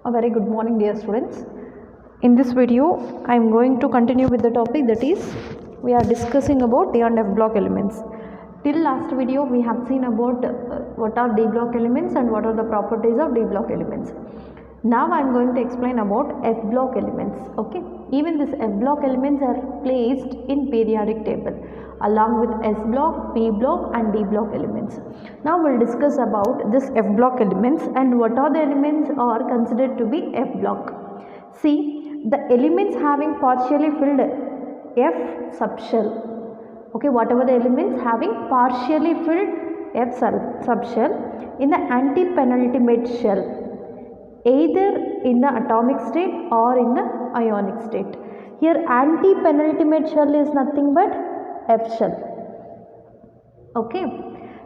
A very good morning, dear students. In this video, I am going to continue with the topic, that is, we are discussing about D and F block elements. Till last video, we have seen about what are D block elements and what are the properties of D block elements. Now I am going to explain about F block elements. Okay, even these F block elements are placed in periodic table along with S block, P block and D block elements. Now we will discuss about this F block elements and what are the elements are considered to be F block. See, the elements having partially filled F subshell. Okay, whatever the elements having partially filled F subshell in the anti-penultimate shell, either in the atomic state or in the ionic state. Here anti-penultimate shell is nothing but F shell. Okay,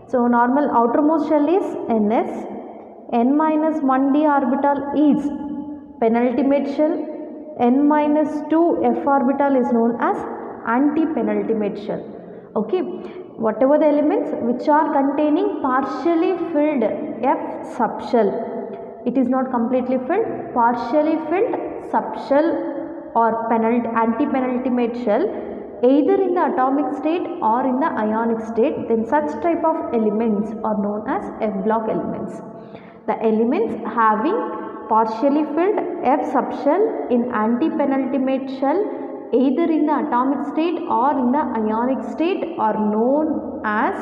so normal outermost shell is NS, N minus 1d orbital is penultimate shell, N minus 2 F orbital is known as anti-penultimate shell. Okay, whatever the elements which are containing partially filled F subshell, it is not completely filled, partially filled subshell or anti-penultimate shell, either in the atomic state or in the ionic state, then such type of elements are known as F block elements. The elements having partially filled F subshell in anti-penultimate shell, either in the atomic state or in the ionic state, are known as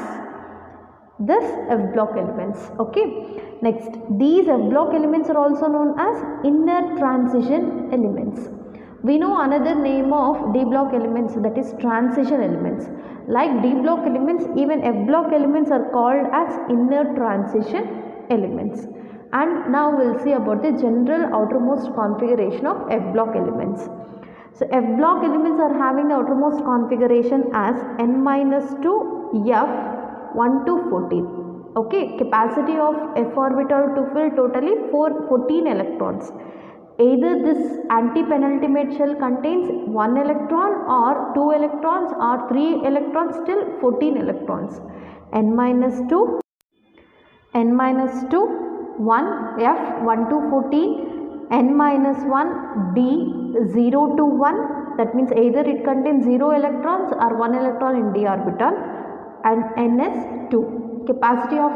this F block elements. Okay, next, these F block elements are also known as inner transition elements. We know another name of D block elements, that is transition elements. Like D block elements, even F block elements are called as inner transition elements. And now we will see about the general outermost configuration of F block elements. So F block elements are having the outermost configuration as N minus 2 F 1 to 14. Okay, capacity of F orbital to fill totally 14 electrons. Either this anti-penultimate shell contains 1 electron or 2 electrons or 3 electrons, still 14 electrons. N minus 2, 1 F 1 to 14, N minus 1 D 0 to 1, that means either it contains 0 electrons or 1 electron in D orbital, and NS 2. Capacity of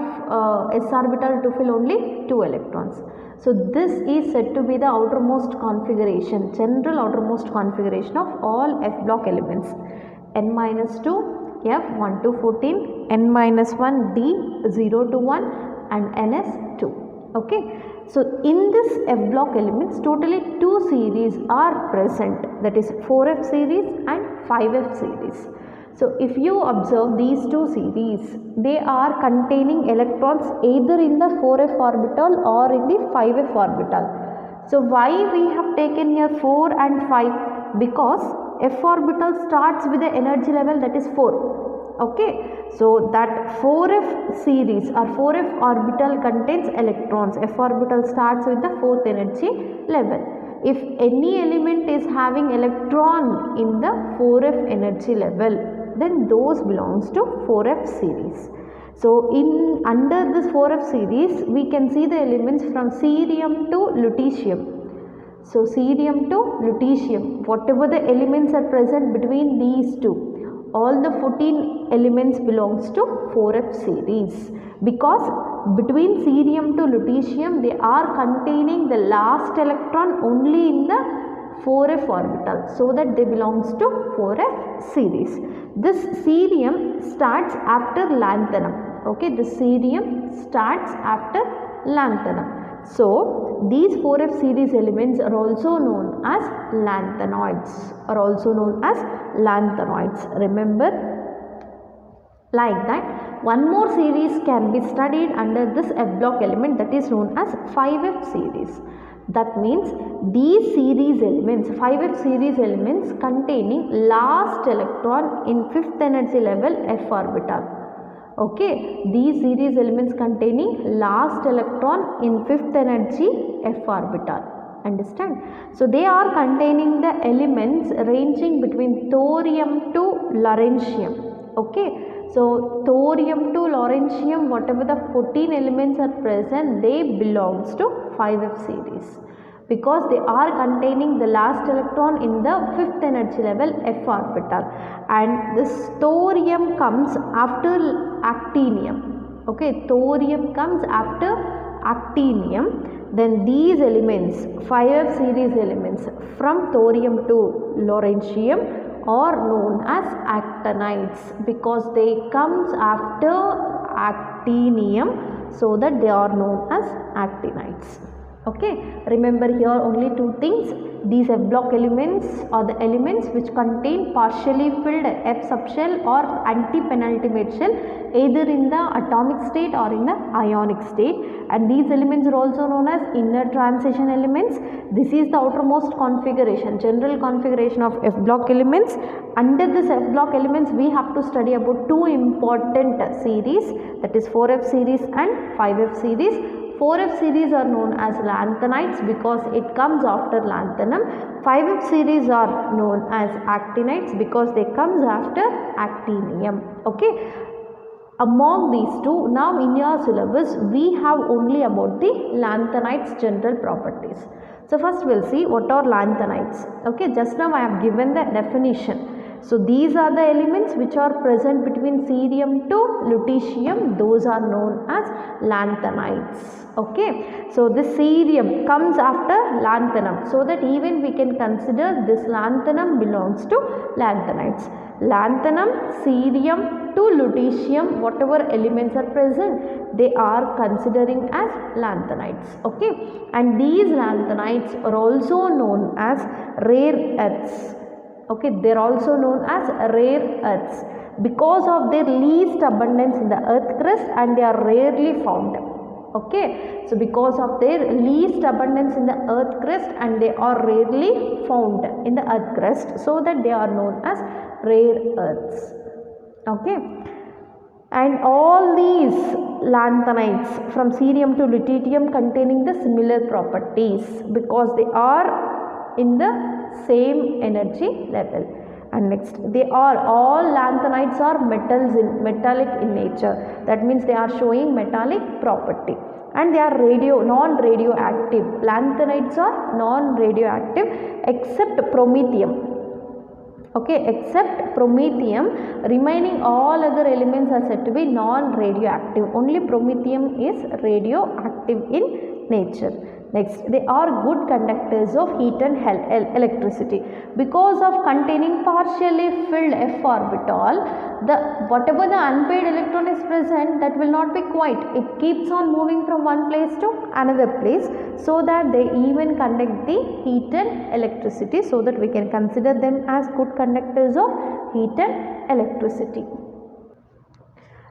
S orbital to fill only 2 electrons. So this is said to be the outermost configuration, general outermost configuration of all F block elements. N minus 2 F 1 to 14, N minus 1 D 0 to 1 and NS 2. Okay, so in this F block elements totally 2 series are present, that is 4F series and 5F series. So if you observe these 2 series, they are containing electrons either in the 4F orbital or in the 5F orbital. So why we have taken here 4 and 5? Because F orbital starts with the energy level, that is 4. Okay, so that 4F series or 4F orbital contains electrons. F orbital starts with the 4th energy level. If any element is having electron in the 4F energy level, then those belongs to 4F series. So in under this 4F series, we can see the elements from cerium to lutetium. So cerium to lutetium, whatever the elements are present between these two, all the 14 elements belongs to 4F series, because between cerium to lutetium they are containing the last electron only in the 4F orbital, so that they belongs to 4F series. This cerium starts after lanthanum. Okay, the cerium starts after lanthanum. So these 4F series elements are also known as lanthanoids. Remember, like that, one more series can be studied under this F block element, that is known as 5F series. That means these series elements, 5F series elements containing last electron in 5th energy level F orbital. Okay, these series elements containing last electron in 5th energy F orbital. Understand? So they are containing the elements ranging between thorium to lawrencium. Okay, so thorium to lawrencium, whatever the 14 elements are present, they belongs to 5F series. because they are containing the last electron in the 5th energy level f orbital, and this thorium comes after actinium. Okay, thorium comes after actinium. Then these elements, 5f series elements from thorium to lawrencium, are known as actinides because they comes after actinium, so that they are known as actinides. Okay, remember here only two things. These F block elements are the elements which contain partially filled F subshell or anti-penultimate shell, either in the atomic state or in the ionic state, and these elements are also known as inner transition elements. This is the outermost configuration, general configuration of F block elements. Under this F block elements, we have to study about two important series, that is 4F series and 5F series. 4F series are known as lanthanides because it comes after lanthanum. 5F series are known as actinides because they comes after actinium. Okay. Among these two, now in your syllabus we have only about the lanthanides general properties. So first we will see what are lanthanides. Okay, just now I have given the definition. So these are the elements which are present between cerium to lutetium, those are known as lanthanides. Okay, so the cerium comes after lanthanum, so that even we can consider this lanthanum belongs to lanthanides. Lanthanum, cerium to lutetium, whatever elements are present, they are considering as lanthanides. Okay, and these lanthanides are also known as rare earths. Okay, they are also known as rare earths because of their least abundance in the earth crust, and they are rarely found. Okay, so because of their least abundance in the earth crust and they are rarely found in the earth crust, so that they are known as rare earths. Okay, and all these lanthanides from cerium to lutetium containing the similar properties because they are in the same energy level. And next, they are all lanthanides are metallic in nature. That means they are showing metallic property, and they are non-radioactive. Lanthanides are non-radioactive except promethium. Okay, except promethium, remaining all other elements are said to be non-radioactive. Only promethium is radioactive in nature. Next, they are good conductors of heat and electricity because of containing partially filled f orbital. Whatever the unpaired electron is present, that will not be quiet. It keeps on moving from one place to another place, so that they even conduct the heat and electricity, so that we can consider them as good conductors of heat and electricity.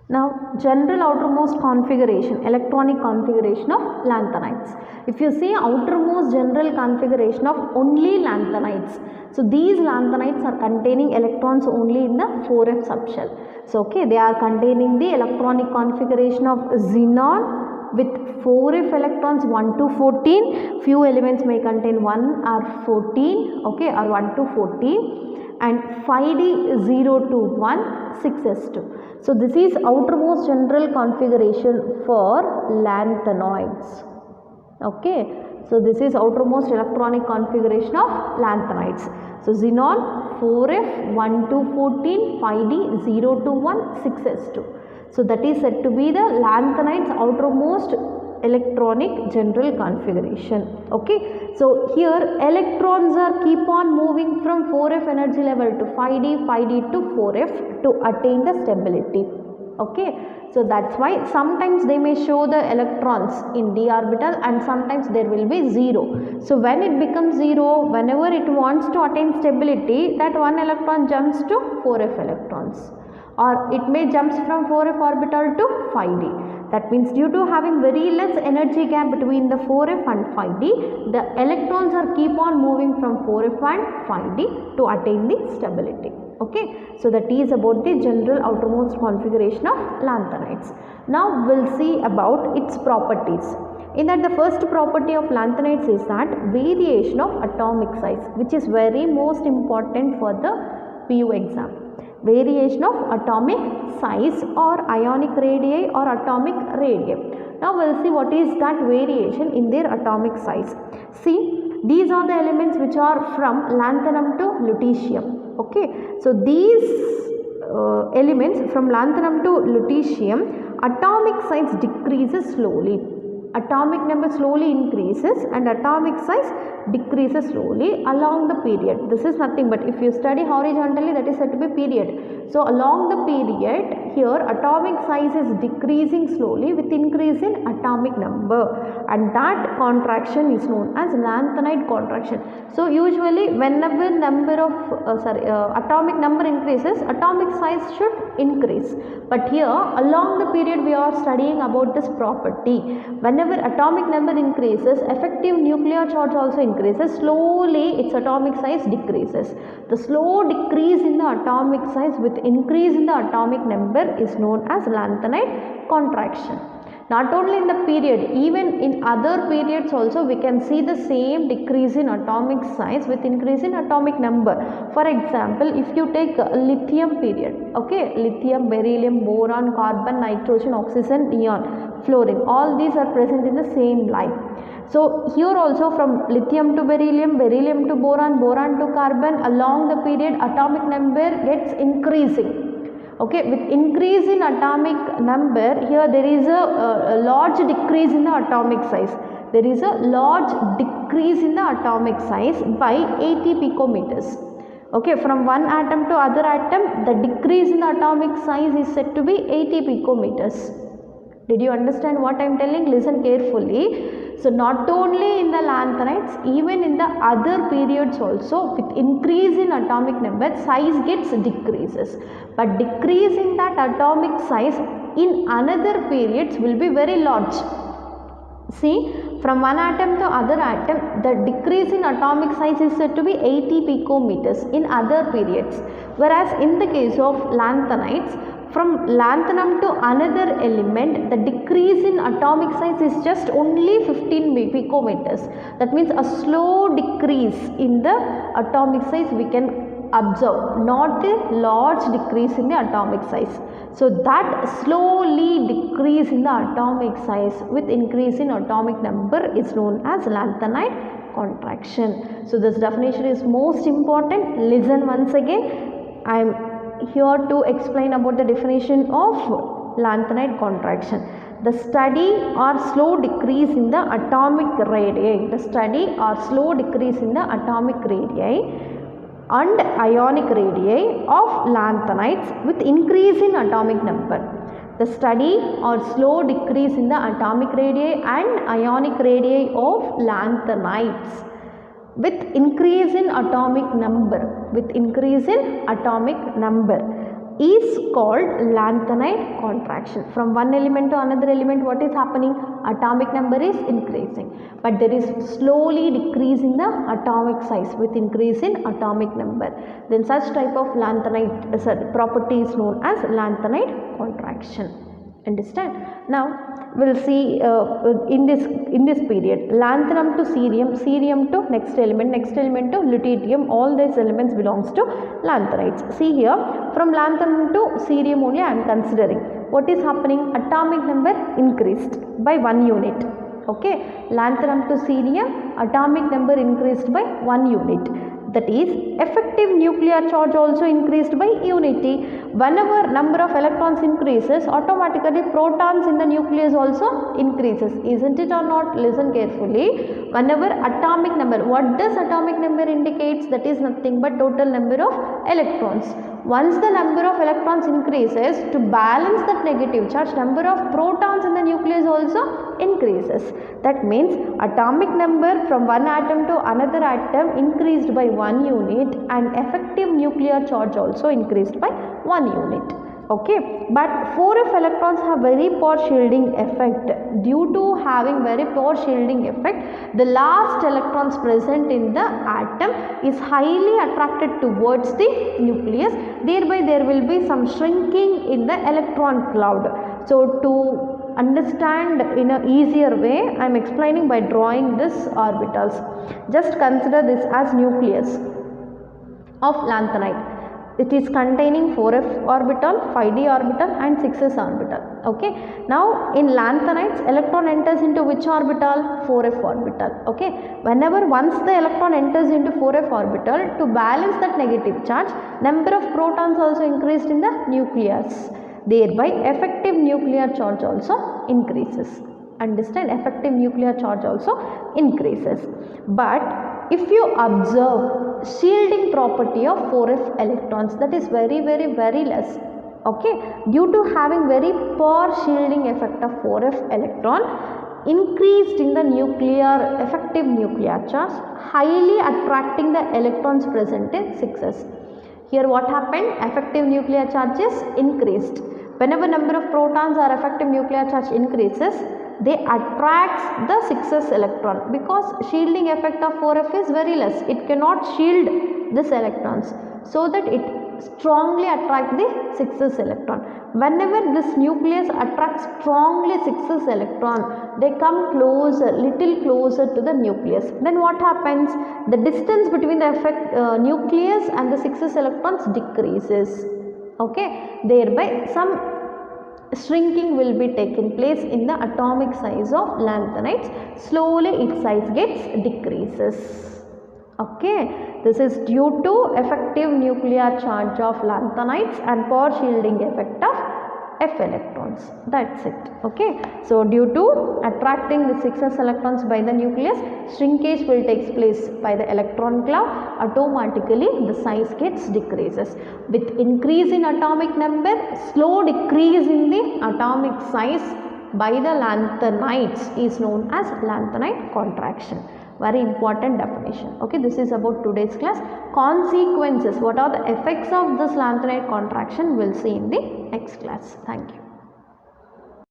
Now, general outermost configuration, electronic configuration of lanthanides. If you see outermost general configuration of only lanthanides, so these lanthanides are containing electrons only in the 4f subshell. So, okay, they are containing the electronic configuration of xenon with 4f electrons 1 to 14. Few elements may contain 1 or 14, okay, or 1 to 14, and 5d 0 to 1, 6s2. So this is outermost general configuration for lanthanoids. Okay, so this is outermost electronic configuration of lanthanides. So xenon 4f 1 to 14, 5d 0 to 1, 6s2. So that is said to be the lanthanides outermost electronic general configuration. Okay, so here electrons are keep on moving from 4f energy level to 5d to 4f to attain the stability. Okay, so that's why sometimes they may show the electrons in d orbital and sometimes there will be 0. So when it becomes 0, whenever it wants to attain stability, that one electron jumps to 4f electrons, or it may jumps from 4f orbital to 5d. That means due to having very less energy gap between the 4f and 5d, the electrons are keep on moving from 4f and 5d to attain the stability. Okay, so that is about the general outermost configuration of lanthanides. Now we'll see about its properties. In that, the first property of lanthanides is that variation of atomic size, which is very most important for the PU exam. Variation of atomic size or ionic radii or atomic radii. Now we'll see what is that variation in their atomic size. See, these are the elements which are from lanthanum to lutetium. Okay, so these elements from lanthanum to lutetium, atomic size decreases slowly. Atomic number slowly increases and atomic size decreases slowly along the period. This is nothing but if you study horizontally, that is said to be period. So along the period, here atomic size is decreasing slowly with increase in atomic number, and that contraction is known as lanthanide contraction. So usually whenever number of atomic number increases, atomic size should increase, but here along the period we are studying about this property. Whenever atomic number increases, effective nuclear charge also increases, slowly its atomic size decreases. The slow decrease in the atomic size with increase in the atomic number is known as lanthanide contraction. Not only in the period, even in other periods also we can see the same decrease in atomic size with increase in atomic number. For example, if you take lithium period, okay, lithium, beryllium, boron, carbon, nitrogen, oxygen, neon, fluorine, all these are present in the same line. So here also from lithium to beryllium, beryllium to boron, boron to carbon, along the period atomic number gets increasing. Okay, with increase in atomic number, here there is a large decrease in the atomic size. There is a large decrease in the atomic size by 80 picometers. Okay, from one atom to other atom, the decrease in the atomic size is said to be 80 picometers. Did you understand what I am telling? Listen carefully. So not only in the lanthanides, even in the other periods also, with increase in atomic number, size gets decreases. But decrease in that atomic size in another periods will be very large. See, from one atom to other atom, the decrease in atomic size is said to be 80 picometers in other periods. Whereas in the case of lanthanides, from lanthanum to another element, the decrease in atomic size is just only 15 picometers. That means a slow decrease in the atomic size we can observe, not a large decrease in the atomic size. So that slowly decrease in the atomic size with increase in atomic number is known as lanthanide contraction. So this definition is most important. Listen once again. I am here to explain about the definition of lanthanide contraction. The study or slow decrease in the atomic radii. The study or slow decrease in the atomic radii and ionic radii of lanthanides with increase in atomic number. The study or slow decrease in the atomic radii and ionic radii of lanthanides with increase in atomic number, is called lanthanide contraction. From one element to another element, what is happening? Atomic number is increasing, but there is slowly decreasing the atomic size with increase in atomic number. Then such type of lanthanide property is known as lanthanide contraction. Understand? Now we'll see in this period, lanthanum to cerium, cerium to next element to lutetium, all these elements belongs to lanthanides. See here, from lanthanum to cerium only I am considering. What is happening? Atomic number increased by 1 unit. Okay, lanthanum to cerium, atomic number increased by 1 unit. That is, effective nuclear charge also increased by unity. Whenever number of electrons increases, automatically protons in the nucleus also increases. Isn't it or not? Listen carefully. Whenever atomic number, what does atomic number indicates? That is nothing but total number of electrons. Once the number of electrons increases, to balance that negative charge, number of protons in the nucleus also increases. That means atomic number from one atom to another atom increased by 1 unit and effective nuclear charge also increased by 1 unit. Okay, but 4f electrons have very poor shielding effect. Due to having very poor shielding effect, the last electrons present in the atom is highly attracted towards the nucleus. Thereby there will be some shrinking in the electron cloud. So to understand in an easier way, I am explaining by drawing this orbitals. Just consider this as nucleus of lanthanide. It is containing 4f orbital, 5d orbital and 6s orbital. Okay. Now in lanthanides, electron enters into which orbital? 4f orbital. Okay. Whenever once the electron enters into 4f orbital, to balance that negative charge, number of protons also increased in the nucleus. Thereby effective nuclear charge also increases. Understand? Effective nuclear charge also increases. But if you observe shielding property of 4f electrons, that is very less. Okay, due to having very poor shielding effect of 4f electron, increased in the nuclear effective nuclear charge, highly attracting the electrons present in 6s. Here what happened? Effective nuclear charge is increased. Whenever number of protons or effective nuclear charge increases, they attracts the 6s electron, because shielding effect of 4f is very less. It cannot shield this electrons, so that it strongly attract the 6s electron. Whenever this nucleus attracts strongly 6s electron, they come closer, little closer to the nucleus. Then what happens? The distance between the nucleus and the 6s electrons decreases. Okay, thereby some shrinking will be taken place in the atomic size of lanthanides. Slowly its size gets decreases. Okay, this is due to effective nuclear charge of lanthanides and poor shielding effect of f electrons. That's it. Okay, so due to attracting the 6s electrons by the nucleus, shrinkage will take place by the electron cloud. Automatically the size gets decreases. With increase in atomic number, slow decrease in the atomic size by the lanthanides is known as lanthanide contraction. Very important definition. Okay, this is about today's class. Consequences, what are the effects of this lanthanide contraction, we'll see in the next class. Thank you.